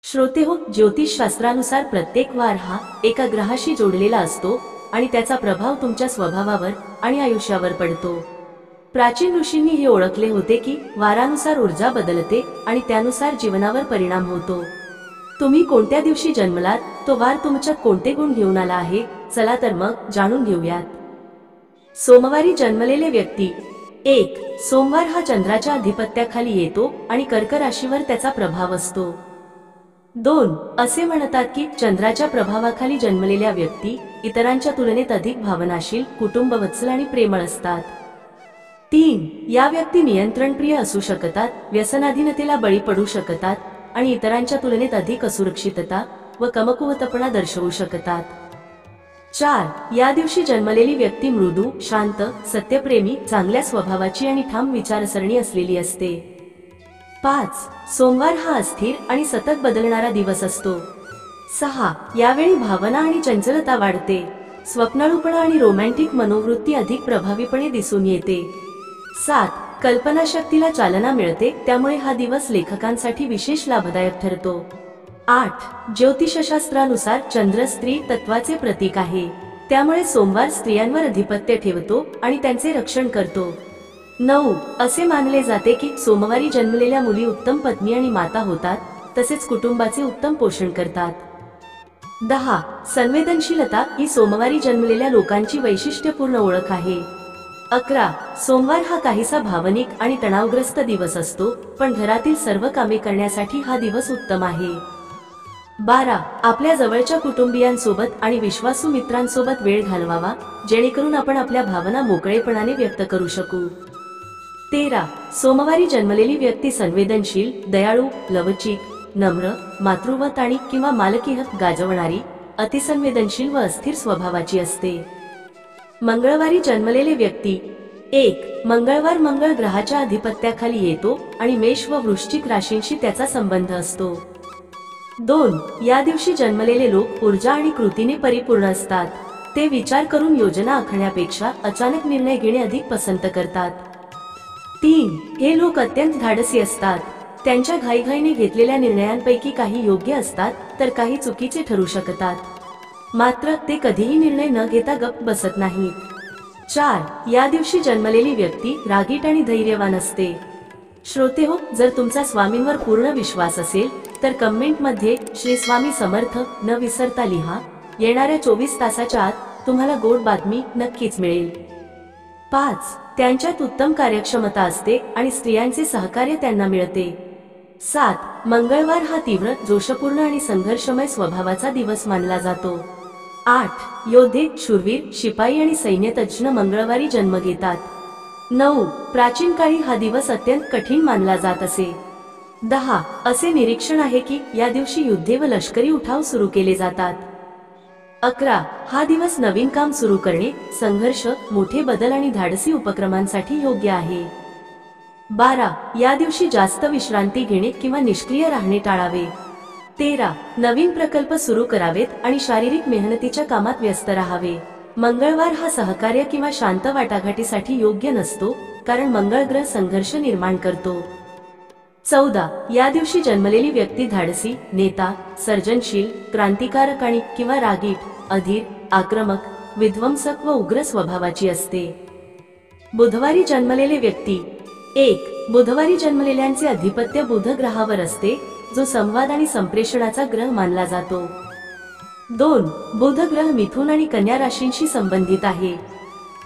श्रोतेहो, ज्योतिषशास्त्रानुसार प्रत्येक वार हा एका ग्रहाशी जोडलेला असतो आणि त्याचा प्रभाव तुमच्या स्वभावावर आणि आयुष्यावर पडतो। प्राचीन ऋषींनी हे ओळखले होते की वारानुसार ऊर्जा बदलते आणि त्यानुसार जीवनावर परिणाम होतो। तुम्ही कोणत्या दिवशी जन्मलात, तो वार तुमच्यात कोणते गुण घेऊन आला आहे, चला तर मग जाणून घेऊयात। सोमवारी जन्मलेले व्यक्ती। 1. सोमवार हा चंद्राच्या अधिपत्याखाली येतो आणि कर्क राशीवर त्याचा प्रभाव असतो। 2. असे म्हणतात की चंद्राच्या प्रभावाखाली जन्मलेल्या व्यक्ती इतरांच्या तुलनेत अधिक भावनाशील, कुटुंबवत्सल आणि प्रेमळ असतात। 3. या व्यक्ती नियंत्रणप्रिय असू शकतात, व्यसनाधीनतेला बळी पडू शकतात आणि इतरांच्या तुलनेत अधिक असुरक्षितता व कमकुवतपणा दर्शवू शकतात। 4. या दिवशी जन्मलेली व्यक्ती मृदू, शांत, सत्यप्रेमी, चांगल्या स्वभावाची आणि ठाम विचारसरणी असलेली असते। 5. सोमवार हा अस्थिर आणि सतत बदलणारा दिवस असतो। 6. यावेळी भावना आणि चंचलता वाढते, स्वप्नाळूपणा आणि रोमॅन्टिक मनोवृत्ती अधिक प्रभावीपणे दिसून येते। 7. कल्पनाशक्तीला चालना मिळते, त्यामुळे हा दिवस लेखकांसाठी विशेष लाभदायक ठरतो। 8. ज्योतिषशास्त्रानुसार चंद्र स्त्री तत्वाचे प्रतीक आहे, त्यामुळे सोमवार स्त्रियांवर अधिपत्य ठेवतो आणि त्यांचे रक्षण करतो। 9. असे मानले जाते की सोमवारी जन्मलेल्या मुली उत्तम पत्नी आणि माता होतात, तसेच कुटुंबाचे उत्तम पोषण करतात। 10. संवेदनशीलता ही सोमवारी जन्मलेल्या लोकांची वैशिष्ट्यपूर्ण ओळख आहे। 11. सोमवार हा काहीसा भावनिक आणि तणावग्रस्त दिवस असतो, पण घरातील सर्व कामे करण्यासाठी हा दिवस उत्तम आहे। 12. आपल्या जवळच्या कुटुंबियांसोबत आणि विश्वासू मित्रांसोबत वेळ घालवावा, जेणेकरून आपण आपल्या भावना मोकळेपणाने व्यक्त करू शकू। 13. सोमवारी जन्मलेली व्यक्ती संवेदनशील, दयाळू, लवचिक, नम्र, मातृवत आणि किंवा मालकी हक्क गाजवणारी, अतिसंवेदनशील व अस्थिर स्वभावाची असते। मंगळवारी जन्मलेले व्यक्ती। 1. मंगळवार मंगळ ग्रहाच्या अधिपत्याखाली येतो आणि मेष व वृश्चिक राशींशी त्याचा संबंध असतो। 2. या दिवशी जन्मलेले लोक ऊर्जा आणि कृतीने परिपूर्ण असतात, ते विचार करून योजना आखण्यापेक्षा अचानक निर्णय घेणे अधिक पसंत करतात। 3. हे लोक अत्यंत धाडसी असतात, त्यांच्या घाईघाईने घेतलेल्या निर्णयांपैकी काही योग्य असतात तर काही चुकीचे ठरू शकतात, मात्र ते कधीही निर्णय न घेता गप्प बसत नाहीत। 4. या दिवशी जन्मलेली व्यक्ती रागीट आणि धैर्यवान असते। श्रोतेहो, जर तुमचा स्वामींवर पूर्ण विश्वास असेल तर कमेंटमध्ये श्री स्वामी समर्थ न विसरता लिहा। येणाऱ्या 24 तासाच्या आत तुम्हाला गोड बातमी नक्कीच मिळेल। 5. त्यांच्यात उत्तम कार्यक्षमता असते आणि स्त्रियांचे सहकार्य त्यांना मिळते। 7. मंगळवार हा तीव्र, जोशपूर्ण आणि संघर्षमय स्वभावाचा दिवस मानला जातो। 8. योद्धे, शूरवीर, शिपाई आणि सैन्यतज्ञ मंगळवारी जन्म घेतात। 9. प्राचीन काळी हा दिवस अत्यंत कठीण मानला जात असे। 10. असे निरीक्षण आहे की या दिवशी युद्धे व लष्करी उठाव सुरू केले जातात। 11. हा दिवस नवीन काम सुरू करणे, संघर्ष, मोठे बदल आणि धाडसी उपक्रमांसाठी योग्य आहे। 12. या दिवशी जास्त विश्रांती घेणे किंवा निष्क्रिय राहणे टाळावे। 13. नवीन प्रकल्प सुरू करावेत आणि शारीरिक मेहनतीच्या कामात व्यस्त राहावे। मंगळवार हा सहकार्य किंवा शांत वाटाघाटीसाठी योग्य नसतो, कारण मंगळ ग्रह संघर्ष निर्माण करतो। 14. या दिवशी जन्मलेली व्यक्ती धाडसी, नेता, सर्जनशील, क्रांतिकारक आणि किंवा रागीट, अधीर, आक्रमक, विध्वंसक व उग्र स्वभावाची असते। बुधवारी जन्मलेले व्यक्ती। 1. बुधवारी जन्मलेल्यांचे अधिपत्य बुध ग्रहावर असते, जो संवाद आणि संप्रेषणाचा ग्रह मानला जातो। 2. बुध ग्रह मिथुन आणि कन्या राशींशी संबंधित आहे।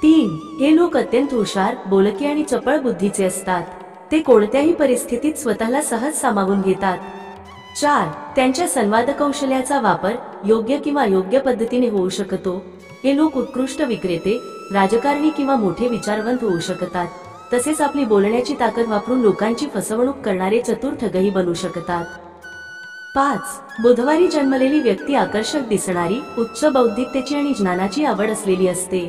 3. हे लोक अत्यंत हुशार, बोलके आणि चपळ बुद्धीचे असतात, ते कोणत्याही परिस्थितीत स्वतःला सहज सामावून घेतात। 4. त्यांच्या संवाद कौशल्याचा वापर योग्य किंवा अयोग्य पद्धतीने होऊ शकतो, हे लोक उत्कृष्ट विक्रेते, राजकारणी किंवा मोठे विचारवंत होऊ शकतात, तसेच आपली बोलण्याची ताकद वापरून लोकांची फसवणूक करणारे चतुर ठगही बनू शकतात। 5. बुधवारी जन्मलेली व्यक्ती आकर्षक दिसणारी, उच्च बौद्धिकतेची आणि ज्ञानाची आवड असलेली असते।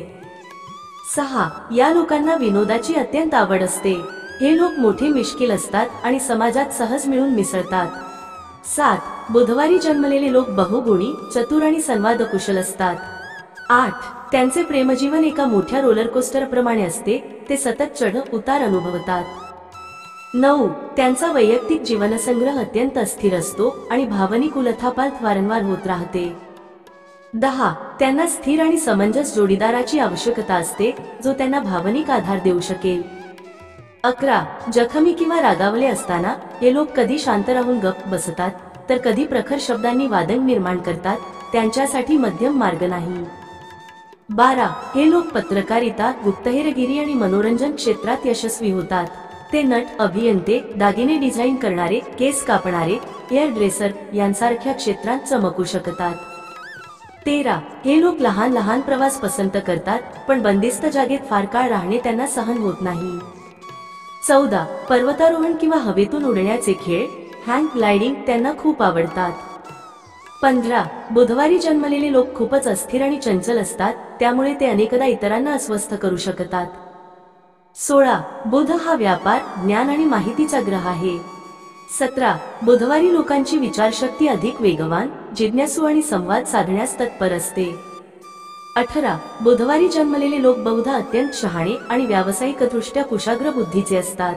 6. या लोकांना विनोदाची अत्यंत आवड असते, हे लोक मोठे मिश्किल असतात आणि समाजात सहज मिळून मिसळतात। 7. बुधवारी जन्मलेले लोक बहुगुणी, चतुर आणि संवादकुशल असतात। 8. त्यांचे प्रेमजीवन एका मोठ्या रोलर कोस्टर प्रमाणे असते, ते सतत चढ उतार अनुभवतात। 9. त्यांचा वैयक्तिक जीवनसंग्रह अत्यंत अस्थिर असतो आणि भावनिक उलथापालथ वारंवार होत राहते. 10. त्यांना स्थिर आणि समंजस जोडीदाराची आवश्यकता असते जो त्यांना भावनिक आधार देऊ शकेल. 11. जखमी किंवा रागावले असताना हे लोक कधी शांत राहून गप्प बसतात तर कधी प्रखर शब्दांनी वादंग निर्माण करतात. त्यांच्यासाठी मध्यम मार्ग नाही. 12. हे लोक पत्रकारिता, गुप्तहेरगिरी आणि मनोरंजन क्षेत्रात यशस्वी होतात. ते नट, अभियंते, दागिने डिझाईन करणारे, केस कापणारे, हेअर ड्रेसर यांसारख्या क्षेत्रात चमकू शकतात. 13. हे लोक लहान लहान प्रवास पसंत करतात पण बंदिस्त जागेत फार काळ राहणे त्यांना सहन होत नाही. 14. पर्वतारोहण किंवा हवेतून उडण्याचे खेळ, हँग ग्लायडिंग त्यांना खूप आवडतात. 15. बुधवारी जन्मलेले लोक खूपच अस्थिर आणि चंचल असतात त्यामुळे ते अनेकदा इतरांना अस्वस्थ करू शकतात. 16. बुध हा व्यापार, ज्ञान आणि माहितीचा ग्रह आहे. 17. बुधवारी लोकांची विचारशक्ती अधिक वेगवान, जिज्ञासू आणि संवाद साधण्यास तत्पर असते. 18. बुधवारी जन्मलेले लोक बहुधा अत्यंत शहाणे आणि व्यावसायिकदृष्ट्या कुशाग्र बुद्धीचे असतात.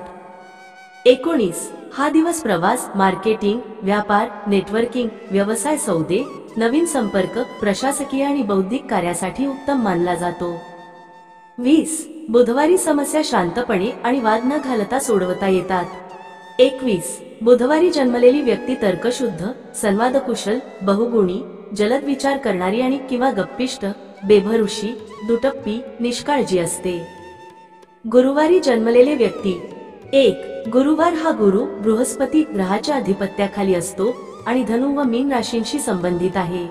19. हा दिवस प्रवास, मार्केटिंग, व्यापार, नेटवर्किंग, व्यवसाय सौदे, नवीन संपर्क, प्रशासकीय आणि बौद्धिक कार्यासाठी उत्तम मानला जातो. 20. बुधवारी समस्या शांतपणे आणि वाद न घालता सोडवता येतात. 21. बुधवारी जन्मलेली व्यक्ती तर्कशुद्ध, संवादकुशल, बहुगुणी, जलद विचार करणारी आणि किंवा गप्पिष्ट, बेभरुशी, दुटप्पी, निष्काळजी असते. गुरुवारी जन्मलेले व्यक्ती. 1. गुरुवार हा गुरु बृहस्पती ग्रहाच्या अधिपत्याखाली असतो आणि धनु व मीन राशींशी संबंधित आहे.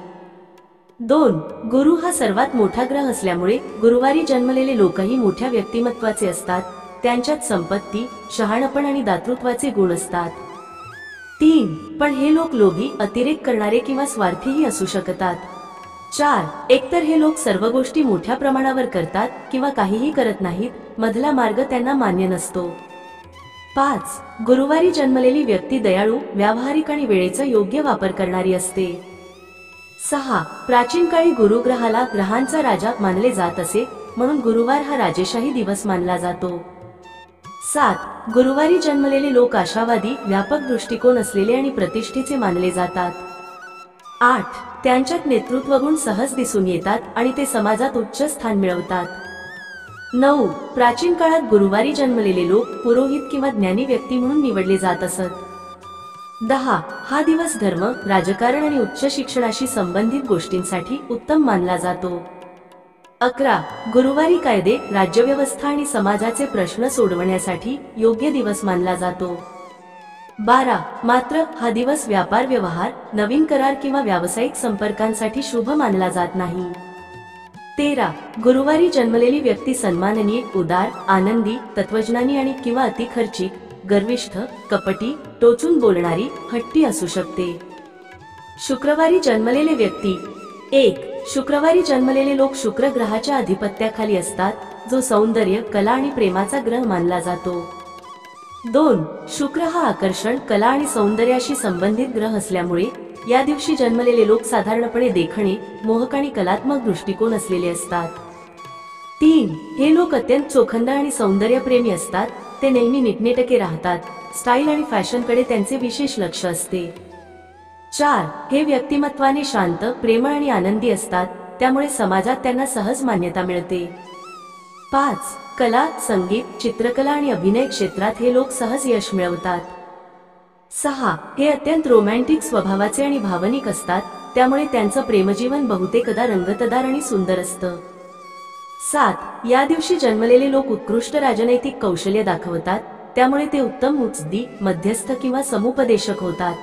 2. गुरु हा सर्वात मोठा ग्रह असल्यामुळे गुरुवारी जन्मलेले लोकही मोठ्या व्यक्तिमत्वाचे असतात. त्यांच्यात संपत्ती, शहाणपण आणि दातृत्वाचे गुण असतात. 3. पण हे लोक लोभी, अतिरेक करणारे किंवा स्वार्थीही असू शकतात. 4. एकतर हे लोक सर्व गोष्टी मोठ्या प्रमाणावर करतात किंवा काहीही करत नाहीत, मधला मार्ग त्यांना मान्य नसतो. 5. गुरुवारी जन्मलेली व्यक्ती दयाळू, व्यावहारिक आणि वेळेचा योग्य वापर करणारी असते. 6. प्राचीन काळी गुरुग्रहाला ग्रहांचा राजा मानले जात असे म्हणून गुरुवार हा राजेशाही दिवस मानला जातो. 7. गुरुवारी जन्मलेले लोक आशावादी, व्यापक दृष्टिकोन असलेले आणि प्रतिष्ठेचे मानले जातात. 8. त्यांच्यात नेतृत्व गुण सहज दिसून येतात आणि ते समाजात उच्च स्थान मिळवतात. 9. प्राचीन काळात गुरुवारी जन्मलेले लोक पुरोहित किंवा ज्ञानी व्यक्ती म्हणून निवडले जात असत. 10. हा दिवस धर्म, राजकारण आणि उच्च शिक्षणाशी संबंधित गोष्टींसाठी उत्तम मानला जातो. 11. गुरुवारी कायदे, राज्यव्यवस्था आणि समाजाचे प्रश्न सोडवण्यासाठी योग्य दिवस मानला जातो. 12. मात्र हा दिवस व्यापार व्यवहार, नवीन करार किंवा व्यावसायिक संपर्कांसाठी शुभ मानला जात नाही. 13. गुरुवारी जन्मलेली व्यक्ती सन्माननीय, उदार, आनंदी, तत्वज्ञानी आणि किंवा अतिखर्चिक, गर्विष्ठ, कपटी, टोचून बोलणारी, हट्टी असू शकते. शुक्रवारी जन्मलेले व्यक्ती. 1. शुक्रवारी जन्मलेले लोक शुक्र ग्रहाच्या अधिपत्याखाली असतात जो सौंदर्य, कला आणि प्रेमाचा ग्रह मानला जातो. 2. शुक्र हा आकर्षण, कला आणि सौंदर्याशी संबंधित ग्रह असल्यामुळे या दिवशी जन्मलेले लोक साधारणपणे देखणे, मोहक आणि कलात्मक दृष्टिकोन असलेले असतात. 3. हे लोक अत्यंत चोखंद आणि सौंदर्यप्रेमी असतात. ते नेहमी नीटनेटके राहतात. स्टाईल आणि फॅशनकडे त्यांचे विशेष लक्ष असते. 4. हे व्यक्तिमत्वाने शांत, प्रेमळ आणि आनंदी असतात त्यामुळे समाजात त्यांना सहज मान्यता मिळते. 5. कला, संगीत, चित्रकला आणि अभिनय क्षेत्रात हे लोक सहज यश मिळवतात. 6. हे अत्यंत रोमॅन्टिक स्वभावाचे आणि भावनिक असतात त्यामुळे त्यांचं प्रेमजीवन बहुतेकदा रंगतदार आणि सुंदर असतं. 7. या दिवशी जन्मलेले लोक उत्कृष्ट राजनैतिक कौशल्य दाखवतात त्यामुळे ते उत्तम मुत्सद्दी, मध्यस्थ किंवा समुपदेशक होतात.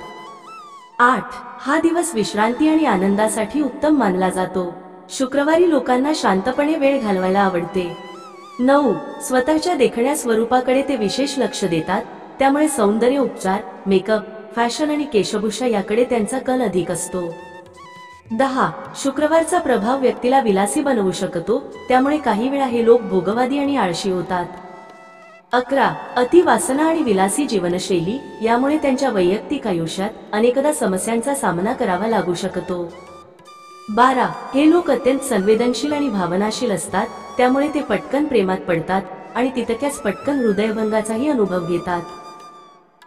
8. हा दिवस विश्रांती आणि आनंदासाठी उत्तम मानला जातो. शुक्रवारी लोकांना शांतपणे वेळ घालवायला आवडते. 9. स्वतःच्या देखण्या स्वरूपाकडे ते विशेष लक्ष देतात त्यामुळे सौंदर्य उपचार, मेकअप, फॅशन आणि केशभूषा याकडे त्यांचा कल अधिक असतो. 10. शुक्रवारचा प्रभाव व्यक्तीला विलासी बनवू शकतो त्यामुळे काही वेळा हे लोक भोगवादी आणि आळशी होतात. 11. अतिवासना आणि विलासी जीवनशैली यामुळे त्यांच्या वैयक्तिक आयुष्यात अनेकदा समस्यांचा सामना करावा लागू शकतो. 12. हे लोक अत्यंत संवेदनशील आणि भावनाशील असतात त्यामुळे ते पटकन प्रेमात पडतात आणि तितक्याच पटकन हृदयभंगाचाही अनुभव घेतात.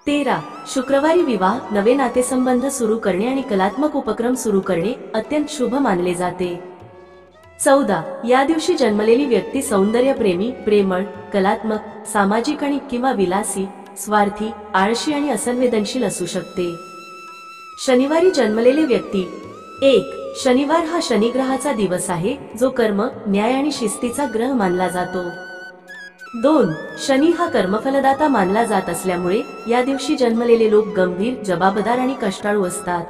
13. शुक्रवारी विवाह, नवे नातेसंबंध सुरू करणे आणि कलात्मक उपक्रम सुरू करणे अत्यंत शुभ मानले जाते. 14. या दिवशी जन्मलेली व्यक्ती सौंदर्यप्रेमी, प्रेमळ, कलात्मक, सामाजिक आणि किंवा विलासी, स्वार्थी, आळशी आणि असंवेदनशील असू शकते. शनिवारी जन्मलेले व्यक्ती. 1. शनिवार हा शनिग्रहाचा दिवस आहे, जो कर्म, न्याय आणि शिस्तीचा ग्रह मानला जातो. 2. शनी हा कर्मफलदाता मानला जात असल्यामुळे या दिवशी जन्मलेले लोक गंभीर, जबाबदार आणि कष्टाळू असतात.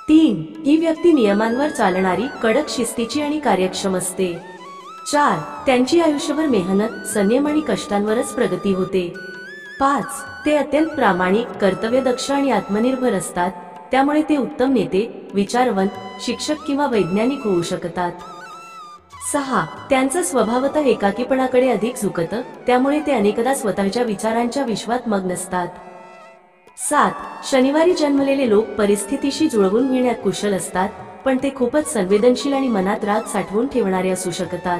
3. ही व्यक्ती नियमांवर चालणारी, कडक शिस्तीची आणि कार्यक्षम असते. 4. त्यांची आयुष्यभर मेहनत, संयम आणि कष्टांवरच प्रगती होते. 5. ते अत्यंत प्रामाणिक, कर्तव्यदक्ष आणि आत्मनिर्भर असतात, त्यामुळे ते उत्तम नेते, विचारवंत, शिक्षक किंवा वैज्ञानिक होऊ शकतात. 6. त्यांचं स्वभावतः एकाकीपणाकडे अधिक झुकतं, त्यामुळे ते अनेकदा स्वतःच्या विचारांच्या विश्वात मग्न असतात. 7. शनिवारी जन्मलेले लोक परिस्थितीशी जुळवून घेण्यात कुशल असतात, पण ते खूपच संवेदनशील आणि मनात राग साठवून ठेवणारे असू शकतात.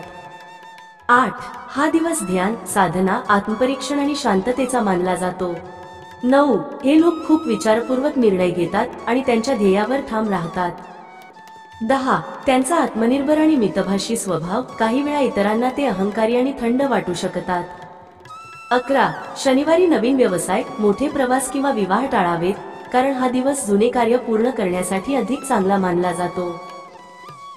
8. हा दिवस ध्यान, साधना, आत्मपरीक्षण आणि शांततेचा मानला जातो. 9. हे लोक खूप विचारपूर्वक निर्णय घेतात आणि त्यांच्या ध्येयावर ठाम राहतात. 10. त्यांचा आत्मनिर्भर आणि मितभाषी स्वभाव, काही वेळा इतरांना ते अहंकारी आणि थंड वाटू शकतात. 11. शनिवारी नवीन व्यवसाय, मोठे प्रवास किंवा विवाह टाळावेत, कारण हा दिवस जुने कार्य पूर्ण करण्यासाठी अधिक चांगला मानला जातो.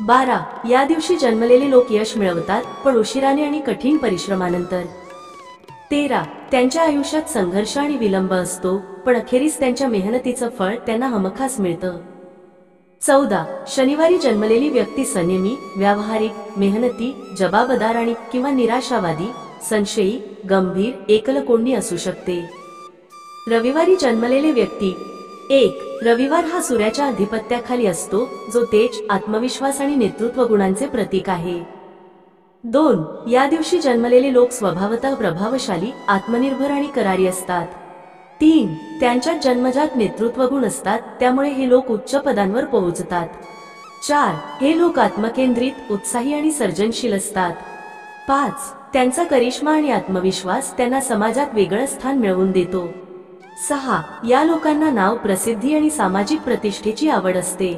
12. या दिवशी जन्मलेले लोक यश मिळवतात, पण उशिराने आणि कठीण परिश्रमानंतर. 13. त्यांच्या आयुष्यात संघर्ष आणि विलंब असतो, पण अखेरीस त्यांच्या मेहनतीचं फळ त्यांना हमखास मिळतं. 14. शनिवारी जन्मलेली व्यक्ती संयमी, व्यावहारिक, मेहनती, जबाबदार आणि किंवा निराशावादी, संशयी, गंभीर, एकलकोंडी असू शकते. रविवारी जन्मलेले व्यक्ती. 1. रविवार हा सूर्याच्या अधिपत्याखाली असतो, जो तेज, आत्मविश्वास आणि नेतृत्व गुणांचे प्रतीक आहे. 2. या दिवशी जन्मलेले लोक स्वभावतः प्रभावशाली, आत्मनिर्भर आणि करारी असतात. 3. त्यांच्यात जन्मजात नेतृत्व गुण असतात, त्यामुळे हे लोक उच्च पदांवर पोहोचतात. 4. हे लोक आत्मकेंद्रित, उत्साही आणि सर्जनशील असतात. 5. त्यांचा करिश्मा आणि आत्मविश्वास त्यांना समाजात वेगळं स्थान मिळवून देतो. 6. या लोकांना नाव, प्रसिद्धी आणि सामाजिक प्रतिष्ठेची आवड असते.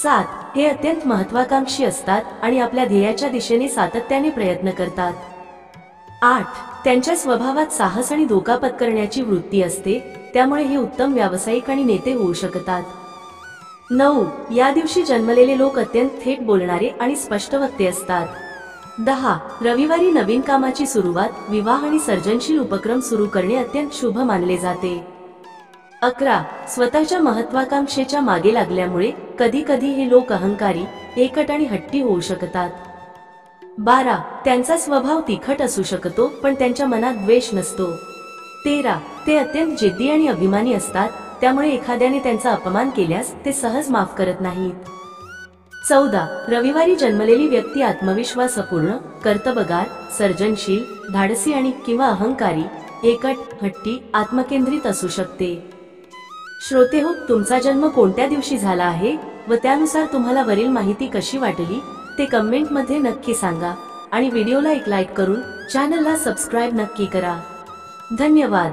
7. हे अत्यंत महत्वाकांक्षी असतात आणि आपल्या ध्येयाच्या दिशेने सातत्याने प्रयत्न करतात. 8. त्यांच्या स्वभावात साहस आणि धोका पत्करण्याची वृत्ती असते, त्यामुळे हे उत्तम व्यावसायिक आणि नेते होऊ शकतात. 9. या दिवशी जन्मलेले लोक अत्यंत थेट बोलणारे आणि स्पष्ट वक्ते असतात. 10. रविवारी नवीन कामाची सुरुवात, विवाह आणि सर्जनशील उपक्रम सुरू करणे अत्यंत शुभ मानले जाते. 11. स्वतःच्या महत्वाकांक्षेच्या मागे लागल्यामुळे कधी कधी हे लोक अहंकारी, एकट आणि हट्टी होऊ शकतात. 12. त्यांचा स्वभाव तिखट असू शकतो, पण त्यांच्या मनात द्वेष नसतो. 13. ते अत्यंत जिद्दी आणि अभिमानी असतात, त्यामुळे एखाद्याने त्यांचा अपमान केल्यास ते सहज माफ करत नाहीत. 14. रविवारी जन्मलेली व्यक्ती आत्मविश्वासपूर्ण, कर्तबगार, सर्जनशील, धाडसी आणि किंवा अहंकारी, एकट, हट्टी, आत्मकेंद्रित असू शकते. श्रोतेहो, तुमचा जन्म कोणत्या दिवशी झाला आहे व त्यानुसार तुम्हाला वरील माहिती कशी वाटली ते कमेंटमध्ये नक्की सांगा आणि व्हिडिओला एक लाईक करून चॅनलला सबस्क्राईब नक्की करा. धन्यवाद.